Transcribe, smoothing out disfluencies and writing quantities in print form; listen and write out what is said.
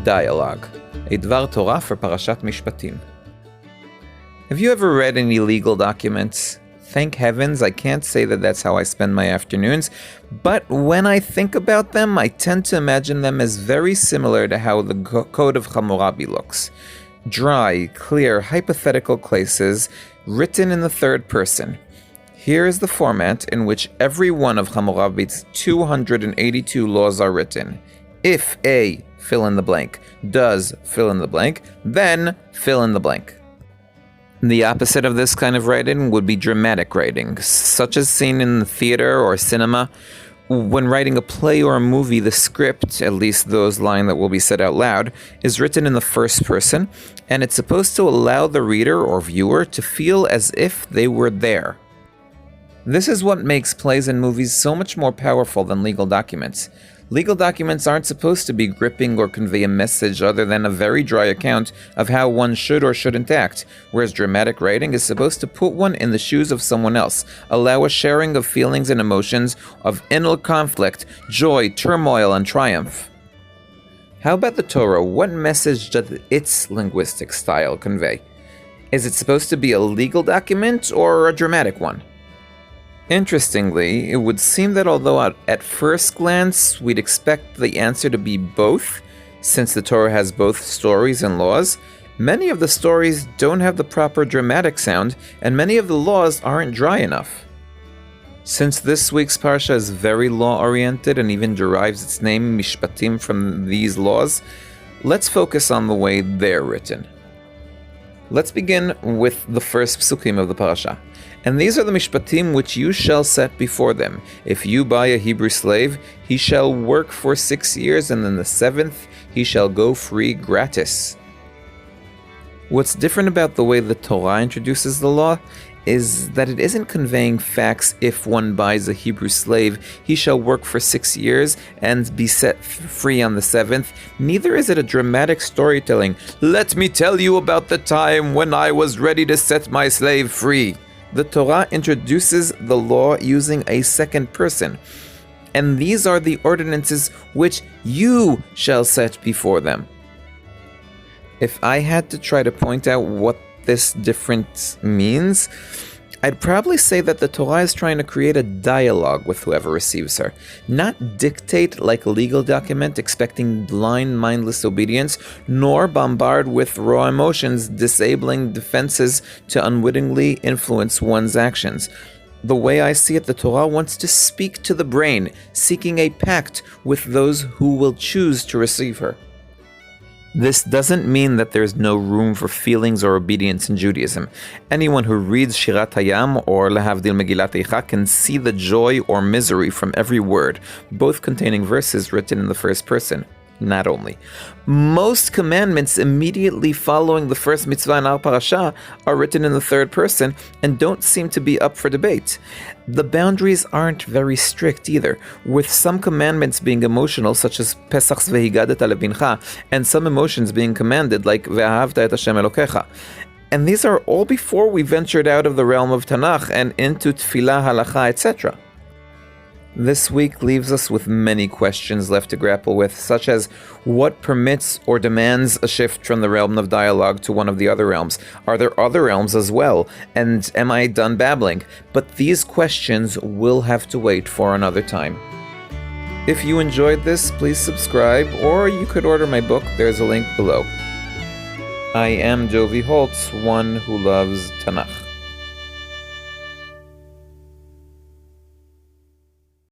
Dialogue, a Dvar Torah for Parashat Mishpatim. Have you ever read any legal documents? Thank heavens, I can't say that that's how I spend my afternoons, but when I think about them, I tend to imagine them as very similar to how the Code of Hammurabi looks. Dry, clear, hypothetical cases written in the third person. Here is the format in which every one of Hammurabi's 282 laws are written. If A, fill in the blank, does fill in the blank, then fill in the blank. The opposite of this kind of writing would be dramatic writing, such as seen in the theater or cinema. When writing a play or a movie, the script, at least those lines that will be said out loud, is written in the first person, and it's supposed to allow the reader or viewer to feel as if they were there. This is what makes plays and movies so much more powerful than legal documents. Legal documents aren't supposed to be gripping or convey a message other than a very dry account of how one should or shouldn't act, whereas dramatic writing is supposed to put one in the shoes of someone else, allow a sharing of feelings and emotions, of inner conflict, joy, turmoil, and triumph. How about the Torah? What message does its linguistic style convey? Is it supposed to be a legal document or a dramatic one? Interestingly, it would seem that although at first glance we'd expect the answer to be both, since the Torah has both stories and laws, many of the stories don't have the proper dramatic sound, and many of the laws aren't dry enough. Since this week's parsha is very law-oriented and even derives its name, Mishpatim, from these laws, let's focus on the way they're written. Let's begin with the first psukim of the parasha. And these are the mishpatim which you shall set before them. If you buy a Hebrew slave, he shall work for 6 years, and in the 7th he shall go free gratis. What's different about the way the Torah introduces the law is that it isn't conveying facts. If one buys a Hebrew slave, he shall work for 6 years and be set free on the 7th. Neither is it a dramatic storytelling. Let me tell you about the time when I was ready to set my slave free. The Torah introduces the law using a second person, and these are the ordinances which you shall set before them. If I had to try to point out what this difference means, I'd probably say that the Torah is trying to create a dialogue with whoever receives her, not dictate like a legal document expecting blind, mindless obedience, nor bombard with raw emotions, disabling defenses to unwittingly influence one's actions. The way I see it, the Torah wants to speak to the brain, seeking a pact with those who will choose to receive her. This doesn't mean that there's no room for feelings or obedience in Judaism. Anyone who reads Shirat Hayam or Lehavdil Megillat Eicha can see the joy or misery from every word, both containing verses written in the first person. Not only. Most commandments immediately following the first mitzvah in our parasha are written in the third person and don't seem to be up for debate. The boundaries aren't very strict either, with some commandments being emotional, such as Pesach's vehigadeta lebincha, and some emotions being commanded, like ve'ahavta et Hashem Elokecha. And these are all before we ventured out of the realm of Tanakh and into Tefillah, Halacha, etc. This week leaves us with many questions left to grapple with, such as what permits or demands a shift from the realm of dialogue to one of the other realms? Are there other realms as well? And am I done babbling? But these questions will have to wait for another time. If you enjoyed this, please subscribe, or you could order my book. There's a link below. I am Jovi Holtz, one who loves Tanakh.